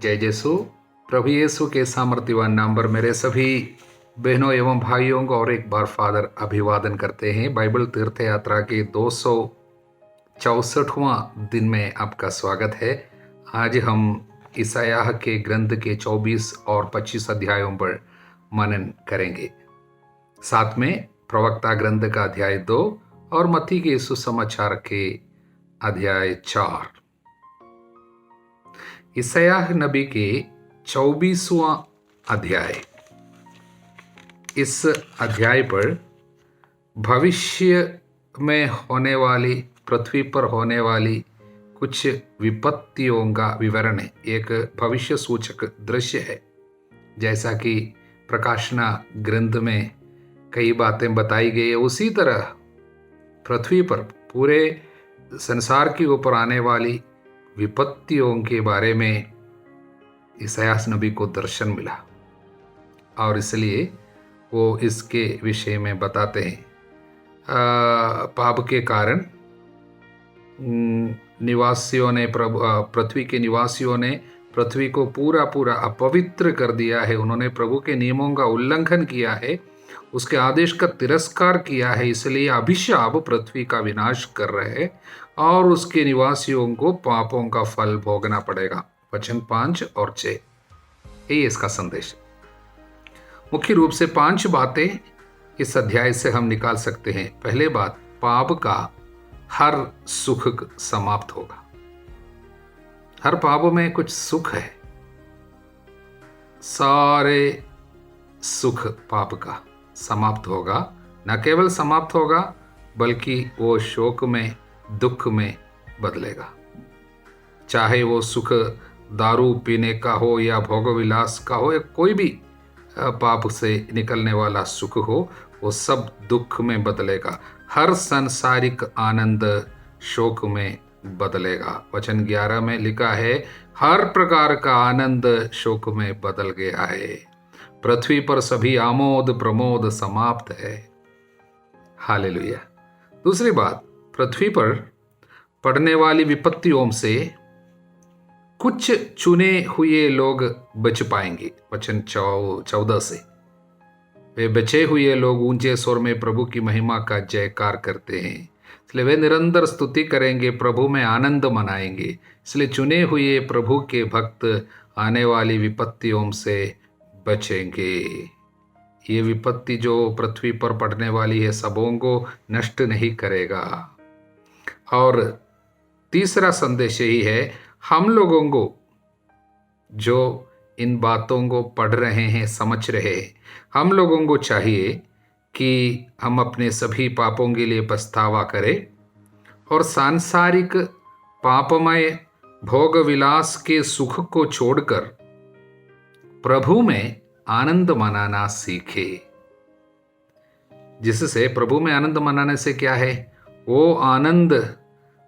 जय यीशु। प्रभु यीशु के सामर्थ्यवान नाम पर मेरे सभी बहनों एवं भाइयों को और एक बार फादर अभिवादन करते हैं। बाइबल तीर्थ यात्रा के 264वां दिन में आपका स्वागत है। आज हम ईसायाह के ग्रंथ के 24 और 25 अध्यायों पर मनन करेंगे। साथ में प्रवक्ता ग्रंथ का अध्याय 2 और मत्ती के सुसमाचार के अध्याय 4। ईसायाह नबी के 24वां अध्याय। इस अध्याय पर भविष्य में होने वाली, पृथ्वी पर होने वाली कुछ विपत्तियों का विवरण है। एक भविष्य सूचक दृश्य है। जैसा कि प्रकाशना ग्रंथ में कई बातें बताई गई है, उसी तरह पृथ्वी पर पूरे संसार के ऊपर आने वाली विपत्तियों के बारे में ईसायाह नबी को दर्शन मिला और इसलिए वो इसके विषय में बताते हैं। पाप के कारण निवासियों ने, पृथ्वी के निवासियों ने पृथ्वी को पूरा अपवित्र कर दिया है। उन्होंने प्रभु के नियमों का उल्लंघन किया है, उसके आदेश का तिरस्कार किया है। इसलिए अभिशाप पृथ्वी का विनाश कर रहे हैं और उसके निवासियों को पापों का फल भोगना पड़ेगा। वचन 5 और 6, यही इसका संदेश। मुख्य रूप से 5 बातें इस अध्याय से हम निकाल सकते हैं। पहले बात, पाप का हर सुख समाप्त होगा। हर पाप में कुछ सुख है। सारे सुख पाप का समाप्त होगा। न केवल समाप्त होगा बल्कि वो शोक में, दुख में बदलेगा। चाहे वो सुख दारू पीने का हो या भोग विलास का हो या कोई भी पाप से निकलने वाला सुख हो, वो सब दुख में बदलेगा। हर सांसारिक आनंद शोक में बदलेगा। वचन 11 में लिखा है, हर प्रकार का आनंद शोक में बदल गया है। पृथ्वी पर सभी आमोद प्रमोद समाप्त है। हालेलुया। दूसरी बात, पृथ्वी पर पड़ने वाली विपत्तियों से कुछ चुने हुए लोग बच पाएंगे। वचन 14 से, वे बचे हुए लोग ऊंचे स्वर में प्रभु की महिमा का जयकार करते हैं। इसलिए वे निरंतर स्तुति करेंगे, प्रभु में आनंद मनाएंगे। इसलिए चुने हुए प्रभु के भक्त आने वाली विपत्तियों से बचेंगे। ये विपत्ति जो पृथ्वी पर पड़ने वाली है, सबों को नष्ट नहीं करेगा। और तीसरा संदेश यही है, हम लोगों को जो इन बातों को पढ़ रहे हैं, समझ रहे हैं, हम लोगों को चाहिए कि हम अपने सभी पापों के लिए पछतावा करें और सांसारिक पापमय भोग विलास के सुख को छोड़कर प्रभु में आनंद मनाना सीखे। जिससे, प्रभु में आनंद मनाने से क्या है, वो आनंद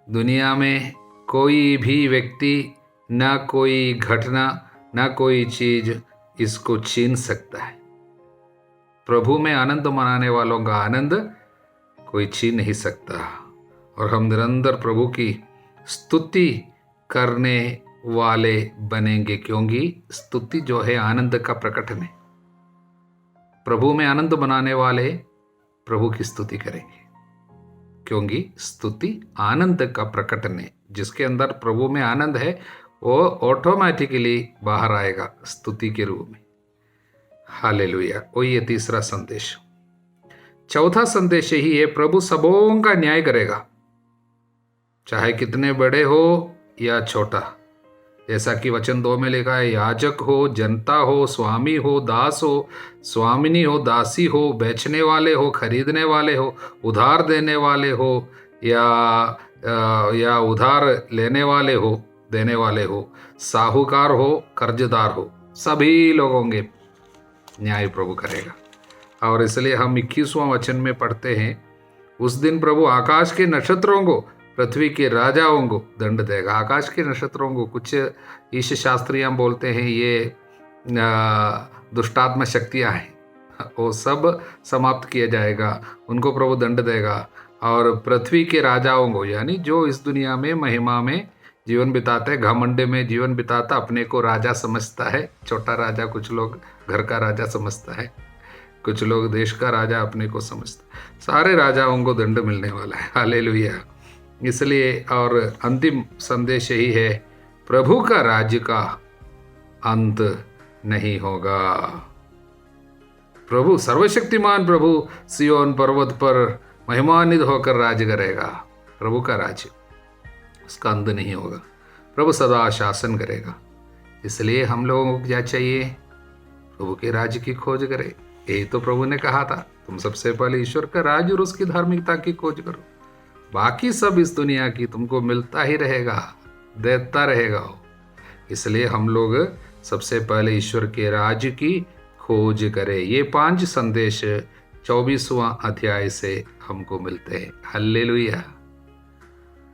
दुनिया में कोई भी व्यक्ति, ना कोई घटना, ना कोई चीज इसको छीन सकता है। प्रभु में आनंद मनाने वालों का आनंद कोई छीन नहीं सकता। और हम निरंतर प्रभु की स्तुति करने वाले बनेंगे, क्योंकि स्तुति जो है आनंद का प्रकटन है। प्रभु में आनंद मनाने वाले प्रभु की स्तुति करेंगे, क्योंकि स्तुति आनंद का प्रकटन है। जिसके अंदर प्रभु में आनंद है, वो ऑटोमेटिकली बाहर आएगा स्तुति के रूप में। हालेलुया। वो ये तीसरा संदेश। चौथा संदेश यही है, प्रभु सबों का न्याय करेगा, चाहे कितने बड़े हो या छोटा। जैसा कि वचन 2 में लिखा है, याजक हो, जनता हो, स्वामी हो, दास हो, स्वामिनी हो, दासी हो, बेचने वाले हो, खरीदने वाले हो, उधार देने वाले हो या उधार लेने वाले हो, देने वाले हो, साहूकार हो, कर्जदार हो, सभी लोगों के न्याय प्रभु करेगा। और इसलिए हम 21वां वचन में पढ़ते हैं, उस दिन प्रभु आकाश के नक्षत्रों को, पृथ्वी के राजाओं को दंड देगा। आकाश के नक्षत्रों को, कुछ ईश शास्त्रियाँ बोलते हैं ये दुष्टात्मा शक्तियाँ हैं, वो सब समाप्त किया जाएगा, उनको प्रभु दंड देगा। और पृथ्वी के राजाओं को, यानी जो इस दुनिया में महिमा में जीवन बिताते हैं, घमंड में जीवन बिताता, अपने को राजा समझता है, छोटा राजा, कुछ लोग घर का राजा समझता है, कुछ लोग देश का राजा अपने को समझता है। सारे राजाओं को दंड मिलने वाला है। हालेलुया। इसलिए और अंतिम संदेश यही है, प्रभु का राज्य का अंत नहीं होगा। प्रभु सर्वशक्तिमान प्रभु सियोन पर्वत पर महिमान्वित होकर राज्य करेगा। प्रभु का राज्य, उसका अंत नहीं होगा। प्रभु सदा शासन करेगा। इसलिए हम लोगों को क्या चाहिए? प्रभु के राज्य की खोज करें। यही तो प्रभु ने कहा था, तुम सबसे पहले ईश्वर का राज्य और उसकी धार्मिकता की खोज करो, बाकी सब इस दुनिया की तुमको मिलता ही रहेगा, देता रहेगा हो। इसलिए हम लोग सबसे पहले ईश्वर के राज्य की खोज करें। ये 5 संदेश 24वां अध्याय से हमको मिलते हैं। हल्लेलुया।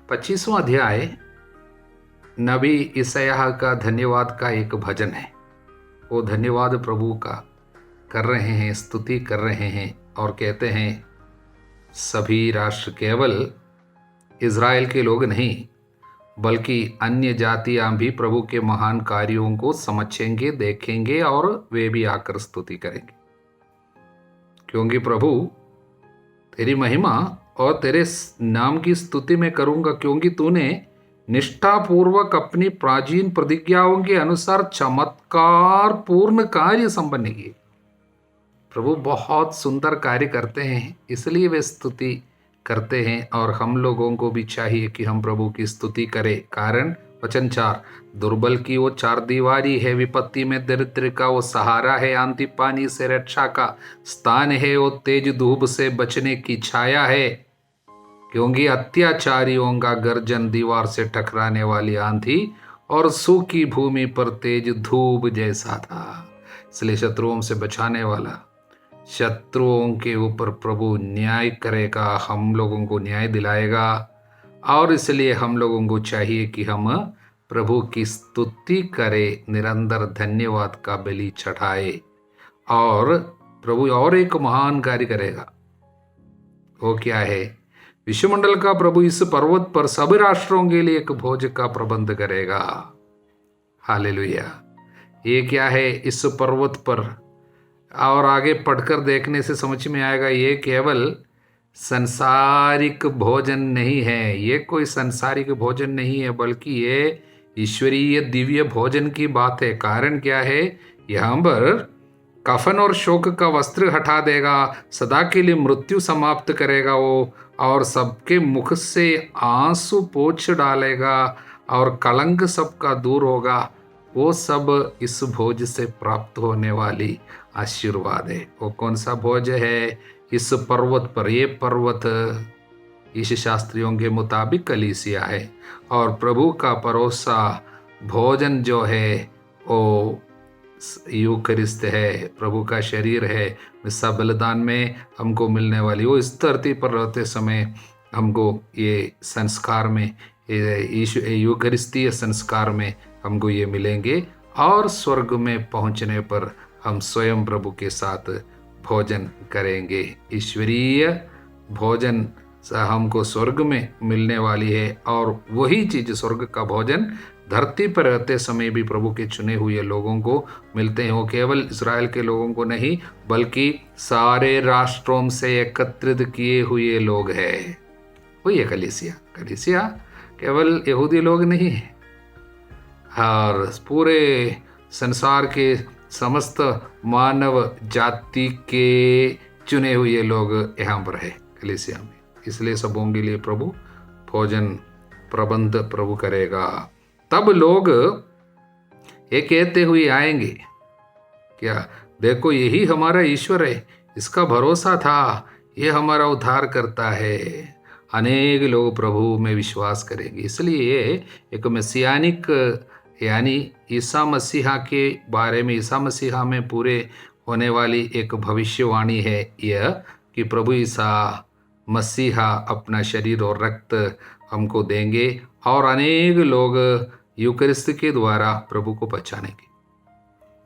25वां अध्याय नबी यशायाह का धन्यवाद का एक भजन है। वो धन्यवाद प्रभु का कर रहे हैं, स्तुति कर रहे हैं और कहते हैं सभी राष्ट्र, केवल इज़राइल के लोग नहीं बल्कि अन्य जातियां भी प्रभु के महान कार्यों को समझेंगे, देखेंगे और वे भी आकर स्तुति करेंगे। क्योंकि प्रभु तेरी महिमा और तेरे नाम की स्तुति मैं करूंगा, क्योंकि तूने निष्ठापूर्वक अपनी प्राचीन प्रतिज्ञाओं के अनुसार चमत्कार पूर्ण कार्य संपन्न किए। प्रभु बहुत सुंदर कार्य करते हैं, इसलिए वे स्तुति करते हैं और हम लोगों को भी चाहिए कि हम प्रभु की स्तुति करें। कारण वचन 4, दुर्बल की वो चार दीवारी है, विपत्ति में दरिद्र का वो सहारा है, आंधी पानी से रक्षा का स्थान है, वो तेज धूप से बचने की छाया है। क्योंकि अत्याचारियों का गर्जन दीवार से टकराने वाली आंधी और सूखी भूमि पर तेज धूप जैसा था। इसलिए शत्रुओं से बचाने वाला, शत्रुओं के ऊपर प्रभु न्याय करेगा, हम लोगों को न्याय दिलाएगा। और इसलिए हम लोगों को चाहिए कि हम प्रभु की स्तुति करें, निरंतर धन्यवाद का बलि चढ़ाए। और प्रभु और एक महान कार्य करेगा। वो क्या है? विश्वमंडल का प्रभु इस पर्वत पर सभी राष्ट्रों के लिए एक भोज का प्रबंध करेगा। हालेलुया। ये क्या है? इस पर्वत पर, और आगे पढ़कर देखने से समझ में आएगा, ये केवल संसारिक भोजन नहीं है, ये कोई संसारिक भोजन नहीं है, बल्कि ये ईश्वरीय दिव्य भोजन की बात है। कारण क्या है? यहाँ पर कफन और शोक का वस्त्र हटा देगा, सदा के लिए मृत्यु समाप्त करेगा वो, और सबके मुख से आंसू पोंछ डालेगा और कलंक सबका दूर होगा। वो सब इस भोज से प्राप्त होने वाली आशीर्वाद है। वो कौन सा भोज है? इस पर्वत पर, ये पर्वत ईश शास्त्रियों के मुताबिक कलीसिया है, और प्रभु का परोसा भोजन जो है वो यूकरिस्त है, प्रभु का शरीर है। मिस्सा बलिदान में हमको मिलने वाली वो इस धरती पर रहते समय हमको ये संस्कार में, यूकरिस्तीय संस्कार में हमको ये मिलेंगे, और स्वर्ग में पहुंचने पर हम स्वयं प्रभु के साथ भोजन करेंगे। ईश्वरीय भोजन हमको स्वर्ग में मिलने वाली है, और वही चीज, स्वर्ग का भोजन धरती पर रहते समय भी प्रभु के चुने हुए लोगों को मिलते हैं। वो केवल इज़राइल के लोगों को नहीं बल्कि सारे राष्ट्रों से एकत्रित किए हुए लोग हैं। वही है कलीसिया। कलीसिया केवल यहूदी लोग नहीं है, और पूरे संसार के समस्त मानव जाति के चुने हुए लोग यहाँ पर है कलीसिया में। इसलिए सबों के लिए प्रभु भोजन प्रबंध प्रभु करेगा। तब लोग ये कहते हुए आएंगे, क्या देखो यही हमारा ईश्वर है, इसका भरोसा था, ये हमारा उद्धार करता है। अनेक लोग प्रभु में विश्वास करेंगे। इसलिए ये एक मसीहानिक, यानी ईसा मसीहा के बारे में, ईसा मसीहा में पूरे होने वाली एक भविष्यवाणी है यह, कि प्रभु ईसा मसीहा अपना शरीर और रक्त हमको देंगे, और अनेक लोग यूकरिस्त के द्वारा प्रभु को पहचानेंगे।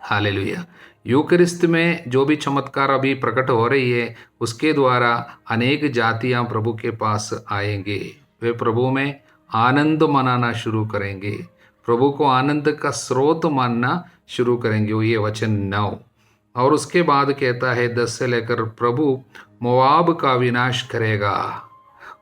हालेलुया। यूकरिस्त में जो भी चमत्कार अभी प्रकट हो रही है, उसके द्वारा अनेक जातियां प्रभु के पास आएंगे। वे प्रभु में आनंद मनाना शुरू करेंगे, प्रभु को आनंद का स्रोत मानना शुरू करेंगे। वो ये वचन 9। और उसके बाद कहता है 10 से लेकर, प्रभु मोआब का विनाश करेगा।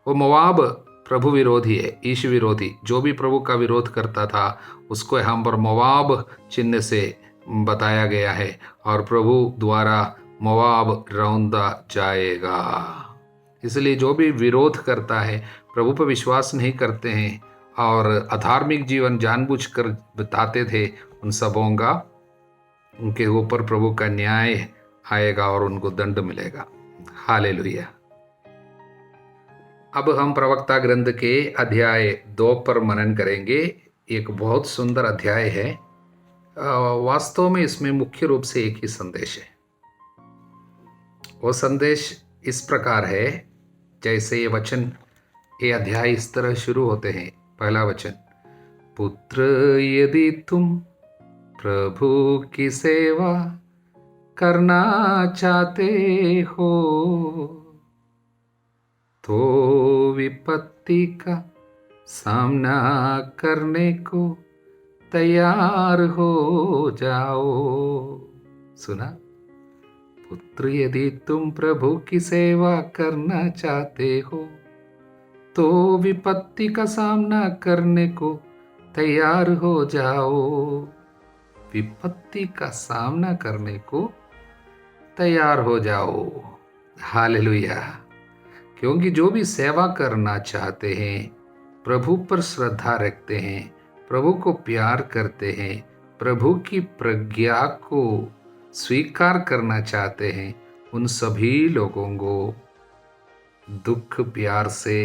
वो मोआब प्रभु विरोधी है, ईश विरोधी, जो भी प्रभु का विरोध करता था उसको यहाँ पर मोआब चिन्ह से बताया गया है, और प्रभु द्वारा मोआब रौंदा जाएगा। इसलिए जो भी विरोध करता है, प्रभु पर विश्वास नहीं करते हैं और अधार्मिक जीवन जानबूझकर बिताते थे, उन सबों का, उनके ऊपर प्रभु का न्याय आएगा और उनको दंड मिलेगा। हालेलुया। अब हम प्रवक्ता ग्रंथ के अध्याय 2 पर मनन करेंगे। एक बहुत सुंदर अध्याय है। वास्तव में इसमें मुख्य रूप से एक ही संदेश है। वो संदेश इस प्रकार है, जैसे ये वचन, ये अध्याय इस तरह शुरू होते हैं। पहला वचन, पुत्र यदि तुम प्रभु की सेवा करना चाहते हो तो विपत्ति का सामना करने को तैयार हो जाओ। सुना? पुत्र यदि तुम प्रभु की सेवा करना चाहते हो तो विपत्ति का सामना करने को तैयार हो जाओ। विपत्ति का सामना करने को तैयार हो जाओ। हालेलुया। क्योंकि जो भी सेवा करना चाहते हैं, प्रभु पर श्रद्धा रखते हैं, प्रभु को प्यार करते हैं, प्रभु की प्रज्ञा को स्वीकार करना चाहते हैं, उन सभी लोगों को दुख प्यार से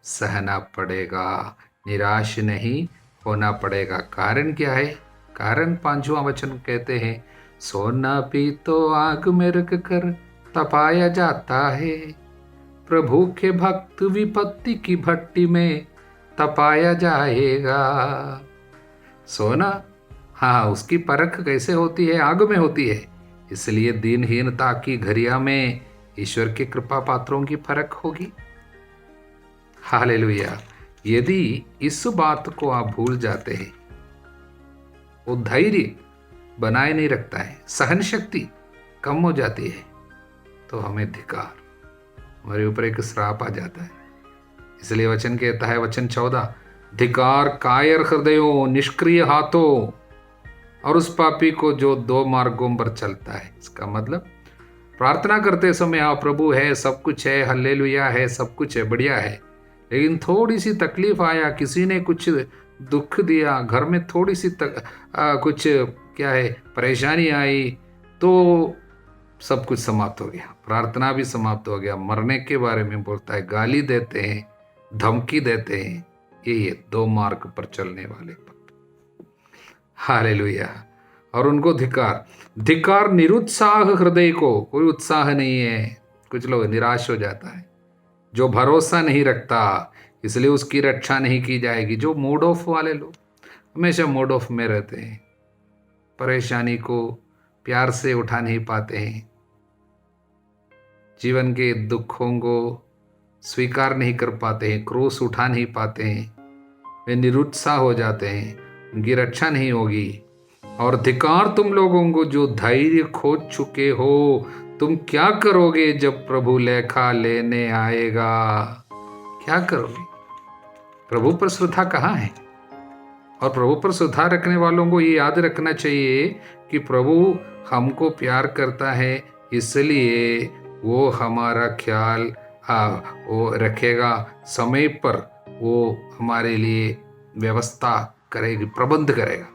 सहना पड़ेगा, निराश नहीं होना पड़ेगा। कारण क्या है? कारण 5वां वचन कहते हैं, सोना भी तो आग में रख कर तपाया जाता है, प्रभु के भक्त विपत्ति की भट्टी में तपाया जाएगा। सोना, हाँ, उसकी परख कैसे होती है? आग में होती है। इसलिए दीनहीनता की घड़िया में ईश्वर की कृपा पात्रों की परख होगी। हालेलुया। यदि इस बात को आप भूल जाते हैं, वो धैर्य बनाए नहीं रखता है, सहन शक्ति कम हो जाती है, तो हमें धिक्कार, हमारे ऊपर एक श्राप आ जाता है। इसलिए वचन कहता है, वचन 14, धिक्कार कायर हृदयों, निष्क्रिय हाथों और उस पापी को जो 2 मार्गों पर चलता है। इसका मतलब प्रार्थना करते समय हाँ प्रभु है, सब कुछ है, हल्लेलुया है, सब कुछ है, बढ़िया है, लेकिन थोड़ी सी तकलीफ आया, किसी ने कुछ दुख दिया, घर में थोड़ी सी कुछ क्या है परेशानी आई, तो सब कुछ समाप्त हो गया, प्रार्थना भी समाप्त हो गया। मरने के बारे में बोलता है, गाली देते हैं, धमकी देते हैं। यही है 2 मार्ग पर चलने वाले भक्त। हालेलुया। और उनको धिक्कार निरुत्साह हृदय को, कोई उत्साह नहीं है। कुछ लोग निराश हो जाता है, जो भरोसा नहीं रखता, इसलिए उसकी रक्षा नहीं की जाएगी। जो मूड ऑफ वाले लोग हमेशा मूड ऑफ में रहते हैं, परेशानी को प्यार से उठा नहीं पाते हैं, जीवन के दुखों को स्वीकार नहीं कर पाते हैं, क्रोध उठा नहीं पाते हैं, वे निरुत्साह हो जाते हैं, उनकी रक्षा नहीं होगी। और धिक्कार तुम लोगों को जो धैर्य खो चुके हो, तुम क्या करोगे जब प्रभु लेखा लेने आएगा? क्या करोगे? प्रभु पर श्रद्धा कहाँ है? और प्रभु पर श्रद्धा रखने वालों को ये याद रखना चाहिए कि प्रभु हमको प्यार करता है, इसलिए वो हमारा ख्याल वो रखेगा, समय पर वो हमारे लिए व्यवस्था करेगी, प्रबंध करेगा।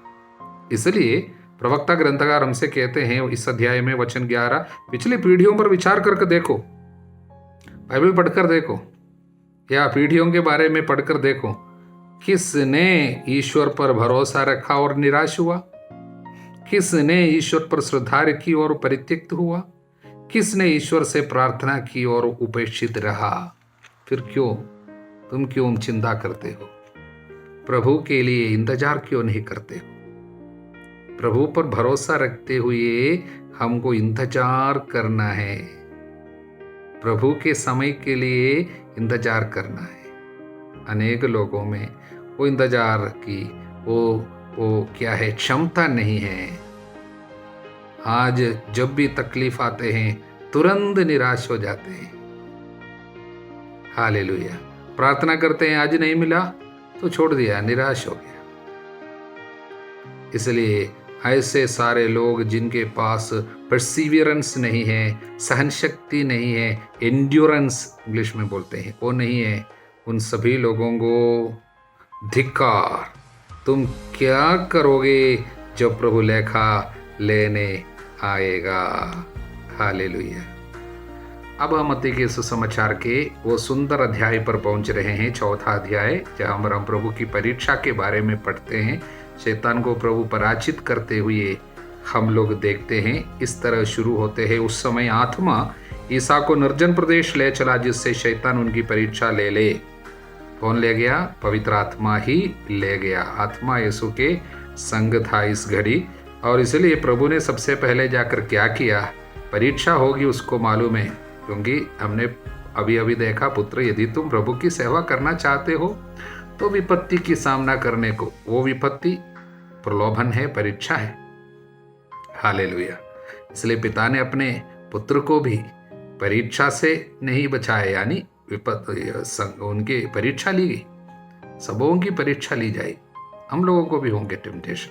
इसलिए प्रवक्ता ग्रंथकार हमसे कहते हैं इस अध्याय में वचन 11, पिछली पीढ़ियों पर विचार करके देखो, बाइबल पढ़कर देखो या पीढ़ियों के बारे में पढ़कर देखो, किसने ईश्वर पर भरोसा रखा और निराश हुआ? किसने ईश्वर पर श्रद्धा रखी और परित्यक्त हुआ? किसने ईश्वर से प्रार्थना की और उपेक्षित रहा? फिर तुम क्यों चिंता करते हो? प्रभु के लिए इंतजार क्यों नहीं करते हो? प्रभु पर भरोसा रखते हुए हमको इंतजार करना है, प्रभु के समय के लिए इंतजार करना है। अनेक लोगों में वो इंतजार की वो क्या है, क्षमता नहीं है। आज जब भी तकलीफ आते हैं तुरंत निराश हो जाते हैं। हालेलुया। प्रार्थना करते हैं, आज नहीं मिला तो छोड़ दिया, निराश हो गया। इसलिए ऐसे सारे लोग जिनके पास परसिवियरेंस नहीं है, सहन शक्ति नहीं है, एंड्योरेंस इंग्लिश में बोलते हैं, वो नहीं है, उन सभी लोगों को धिक्कार। तुम क्या करोगे जब प्रभु लेखा लेने आएगा। हालेलुया। अब हम मत्ती के सुसमाचार के वो सुंदर अध्याय पर पहुंच रहे हैं, चौथा अध्याय, जहां पर हम प्रभु की परीक्षा के बारे में पढ़ते हैं। शैतान को प्रभु पराजित करते हुए हम लोग देखते हैं। इस तरह शुरू होते हैं। उस समय आत्मा ईसा को निर्जन प्रदेश ले चला, जिससे शैतान उनकी परीक्षा ले। कौन ले गया? पवित्र आत्मा ही ले गया। आत्मा यीशु के संग था इस घड़ी, और इसलिए प्रभु ने सबसे पहले जाकर क्या किया? परीक्षा होगी उसको मालूम है, क्योंकि हमने अभी अभी देखा, पुत्र यदि तुम प्रभु की सेवा करना चाहते हो तो विपत्ति की सामना करने को, वो विपत्ति प्रलोभन है, परीक्षा है। हालेलुया। इसलिए पिता ने अपने पुत्र को भी परीक्षा से नहीं बचाया, यानी उनकी परीक्षा ली गई। सबों की परीक्षा ली जाए, हम लोगों को भी होंगे टेम्पटेशन।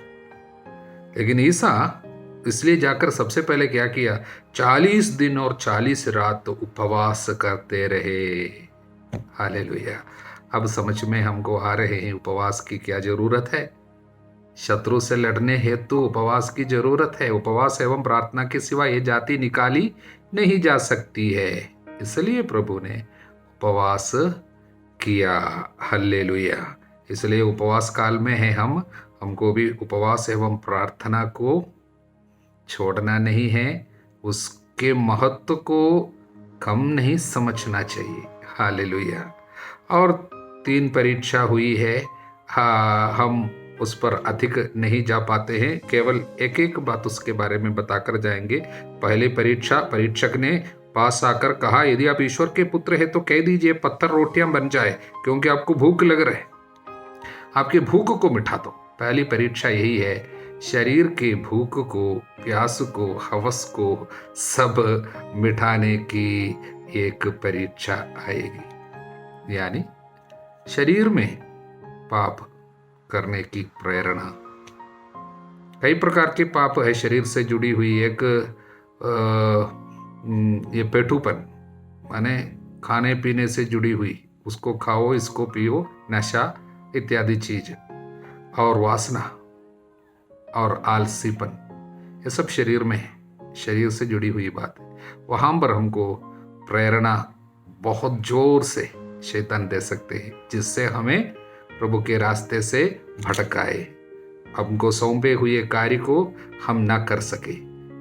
लेकिन ईसा इसलिए जाकर सबसे पहले क्या किया? 40 दिन और 40 रात तो उपवास करते रहे। हालेलुया। अब समझ में हमको आ रहे हैं उपवास की क्या जरूरत है। शत्रु से लड़ने हेतु उपवास की जरूरत है। उपवास एवं प्रार्थना के सिवा ये जाति निकाली नहीं जा सकती है। इसलिए प्रभु ने उपवास किया। हालेलुया। इसलिए उपवास काल में है हमको भी उपवास एवं प्रार्थना को छोड़ना नहीं है। उसके महत्व को कम नहीं समझना चाहिए। हालेलुया। और 3 परीक्षा हुई है। हम उस पर अधिक नहीं जा पाते हैं, केवल एक एक बात उसके बारे में बताकर जाएंगे। पहली परीक्षा, परीक्षक ने पास आकर कहा, यदि आप ईश्वर के पुत्र हैं तो कह दीजिए पत्थर रोटियां बन जाए, क्योंकि आपको भूख लग रहा है, आपकी भूख को मिटा दो। पहली परीक्षा यही है, शरीर के भूख को, प्यास को, हवस को सब मिटाने की एक परीक्षा आएगी। यानी शरीर में पाप करने की प्रेरणा। कई प्रकार के पाप है शरीर से जुड़ी हुई। एक ये पेटूपन, माने खाने पीने से जुड़ी हुई, उसको खाओ, इसको पियो, नशा इत्यादि चीज, और वासना और आलसीपन, ये सब शरीर में है, शरीर से जुड़ी हुई बात है। वहां पर हमको प्रेरणा बहुत जोर से शैतान दे सकते हैं, जिससे हमें प्रभु के रास्ते से भटकाए, हमको सौंपे हुए कार्य को हम ना कर सके।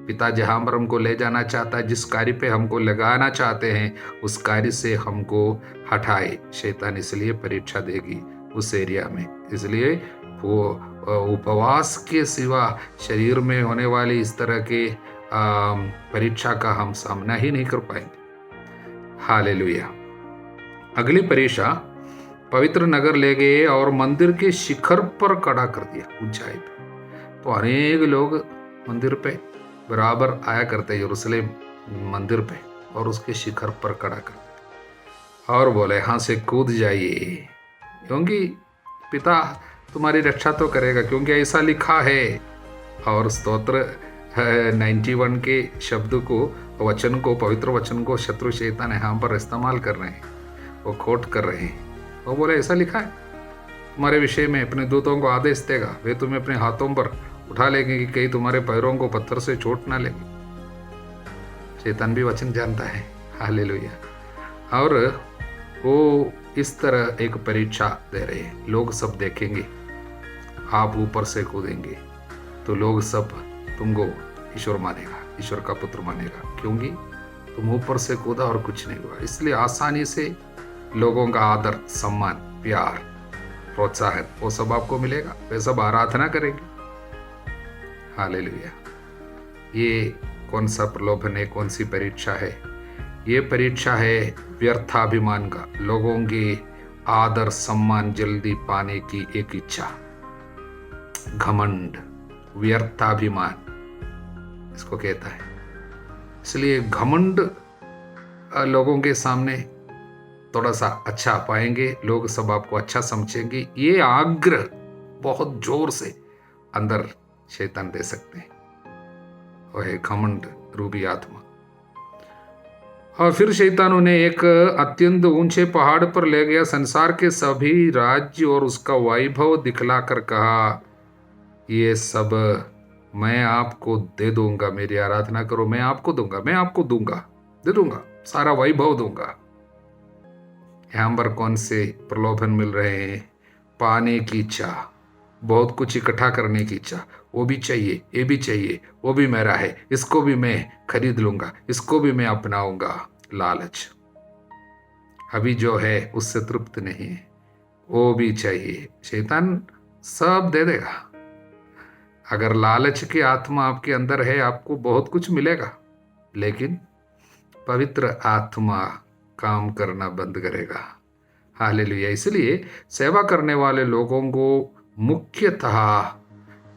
पिता जहां पर हमको ले जाना चाहता है, जिस कार्य पे हमको लगाना चाहते हैं, उस कार्य से हमको हटाए शैतान। इसलिए परीक्षा देगी उस एरिया में। इसलिए वो उपवास के सिवा शरीर में होने वाली इस तरह के परीक्षा का हम सामना ही नहीं कर पाएंगे। हालेलुया। अगली परीक्षा, पवित्र नगर ले गए और मंदिर के शिखर पर खड़ा कर दिया, ऊंचाई पे। तो अनेक लोग मंदिर पे बराबर आया करते, यरूशलेम मंदिर पे, और उसके शिखर पर खड़ा कर दिया और बोले, यहाँ से कूद जाइए, क्योंकि पिता तुम्हारी रक्षा तो करेगा, क्योंकि ऐसा लिखा है। और स्तोत्र 91 के शब्द को, वचन को, पवित्र वचन को शत्रु शैतान यहाँ पर इस्तेमाल कर रहे हैं, वो खोट कर रहे हैं। वो बोले, ऐसा लिखा है तुम्हारे विषय में, अपने दूतों को आदेश देगा, वे तुम्हें अपने हाथों पर उठा लेंगे कि कहीं तुम्हारे पैरों को पत्थर से चोट ना लेंगे। शैतान भी वचन जानता है। हालेलुया। और वो इस तरह एक परीक्षा दे रहे हैं। लोग सब देखेंगे, आप ऊपर से कूदेंगे तो लोग सब तुमको ईश्वर मानेगा, ईश्वर का पुत्र मानेगा, क्योंकि तुम ऊपर से कूदा और कुछ नहीं हुआ। इसलिए आसानी से लोगों का आदर, सम्मान, प्यार, प्रोत्साहन, वो सब आपको मिलेगा। वे सब आराधना करेंगे। हालेलुया। ये कौन सा प्रलोभन है, कौन सी परीक्षा है? ये परीक्षा है व्यर्थाभिमान का, लोगों की आदर सम्मान जल्दी पाने की एक इच्छा, घमंड, व्यर्थाभिमान इसको कहता है। इसलिए घमंड लोगों के सामने थोड़ा सा अच्छा पाएंगे, लोग सब आपको अच्छा समझेंगे, ये आग्रह बहुत जोर से अंदर शैतान दे सकते हैं, वो है घमंड रूपी आत्मा। और फिर शैतान उन्हें एक अत्यंत ऊंचे पहाड़ पर ले गया, संसार के सभी राज्य और उसका वैभव दिखलाकर कहा, ये सब मैं आपको दे दूंगा, मेरी आराधना करो, मैं आपको दूंगा, मैं आपको दूंगा, दे दूंगा, सारा वैभव दूंगा। यहां पर कौन से प्रलोभन मिल रहे हैं? पाने की इच्छा, बहुत कुछ इकट्ठा करने की इच्छा, वो भी चाहिए, ये भी चाहिए, वो भी मेरा है, इसको भी मैं खरीद लूंगा, इसको भी मैं अपनाऊंगा। लालच, अभी जो है उससे तृप्त नहीं है, वो भी चाहिए। शैतान सब दे देगा। अगर लालच की आत्मा आपके अंदर है, आपको बहुत कुछ मिलेगा, लेकिन पवित्र आत्मा काम करना बंद करेगा। हालेलुया। इसलिए सेवा करने वाले लोगों को मुख्यतः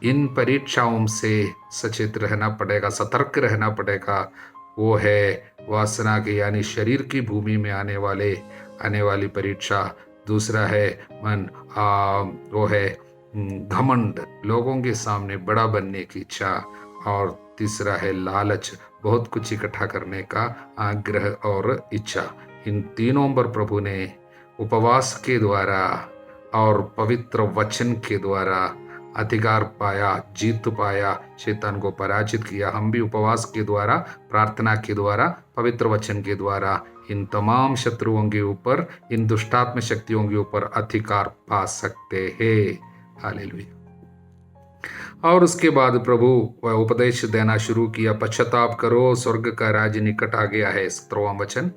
इन परीक्षाओं से सचेत रहना पड़ेगा, सतर्क रहना पड़ेगा। वो है वासना के यानी शरीर की भूमि में आने वाली परीक्षा। दूसरा है वो है घमंड, लोगों के सामने बड़ा बनने की इच्छा। और तीसरा है लालच, बहुत कुछ इकट्ठा करने का आग्रह और इच्छा। इन तीनों पर प्रभु ने उपवास के द्वारा और पवित्र वचन के द्वारा अधिकार पाया, जीत पाया, शैतान को पराजित किया। हम भी उपवास के द्वारा, प्रार्थना के द्वारा, पवित्र वचन के द्वारा इन तमाम शत्रुओं के ऊपर, इन दुष्टात्म शक्तियों के ऊपर अधिकार पा सकते हैं। हालेलुया। और उसके बाद प्रभु वह उपदेश देना शुरू किया, पश्चाताप करो, स्वर्ग का राज्य निकट आ गया है। 17वां वचन,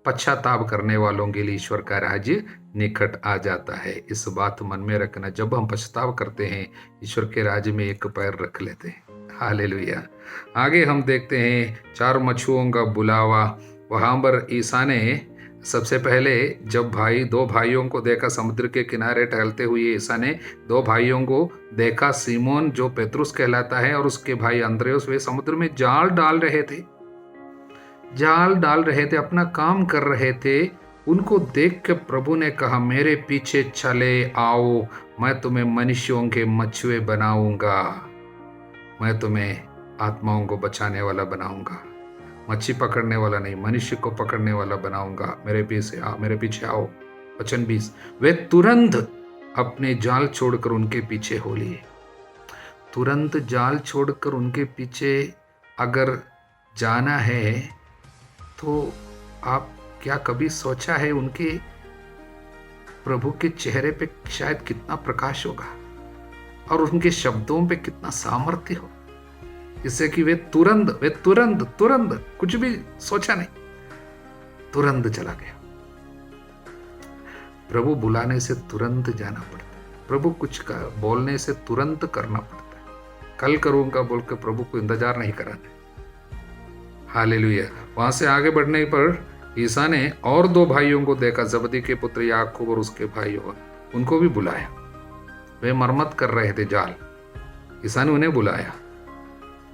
पश्चाताप करने वालों के लिए ईश्वर का राज्य निकट आ जाता है। इस बात मन में रखना, जब हम पश्चाताप करते हैं ईश्वर के राज्य में एक पैर रख लेते हैं। हालेलुया। आगे हम देखते हैं 4 मछुओं का बुलावा। वहां पर ईसा ने सबसे पहले जब दो भाइयों को देखा, समुद्र के किनारे टहलते हुए ईसा ने 2 भाइयों को देखा, सीमोन जो पेतरुस कहलाता है और उसके भाई अंद्रयास। वे समुद्र में जाल डाल रहे थे, अपना काम कर रहे थे। उनको देख के प्रभु ने कहा, मेरे पीछे चले आओ, मैं तुम्हें मनुष्यों के मछुए बनाऊंगा, मैं तुम्हें आत्माओं को बचाने वाला बनाऊंगा, मच्छी पकड़ने वाला नहीं, मनुष्य को पकड़ने वाला बनाऊंगा, मेरे पीछे आओ। वचन 20, वे तुरंत अपने जाल छोड़कर उनके पीछे हो लिए। तुरंत जाल छोड़कर उनके पीछे अगर जाना है तो आप क्या कभी सोचा है उनके प्रभु के चेहरे पे शायद कितना प्रकाश होगा और उनके शब्दों पे कितना सामर्थ्य हो, इससे कि वे तुरंत कुछ भी सोचा नहीं, तुरंत चला गया। प्रभु बुलाने से तुरंत जाना पड़ता है, प्रभु कुछ का बोलने से तुरंत करना पड़ता है। कल करूंगा बोल के प्रभु को इंतजार नहीं कराना। हालेलुया। वहां से आगे बढ़ने पर ईसा ने और 2 भाइयों को देखा, जबदी के पुत्र याकूब और उसके भाई, उनको भी बुलाया। वे मरम्मत कर रहे थे जाल, ईसा ने उन्हें बुलाया।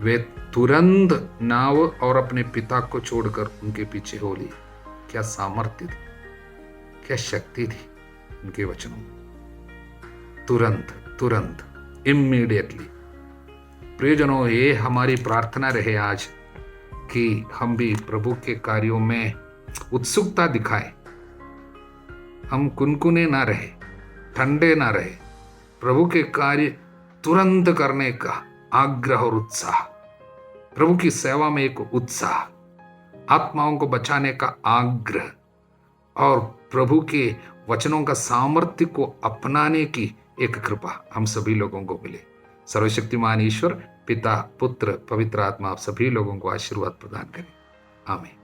वे तुरंत नाव और अपने पिता को छोड़कर उनके पीछे हो लिए। क्या सामर्थ्य थी, क्या शक्ति थी उनके वचनों में। तुरंत इमीडिएटली। प्रियजनों, ये हमारी प्रार्थना रहे आज कि हम भी प्रभु के कार्यों में उत्सुकता दिखाएं, हम कुनकुने ना रहे, ठंडे ना रहे। प्रभु के कार्य तुरंत करने का आग्रह और उत्साह, प्रभु की सेवा में एक उत्साह, आत्माओं को बचाने का आग्रह और प्रभु के वचनों का सामर्थ्य को अपनाने की एक कृपा हम सभी लोगों को मिले। सर्वशक्तिमान ईश्वर पिता, पुत्र, पवित्र आत्मा आप सभी लोगों को आशीर्वाद प्रदान करें। आमीन।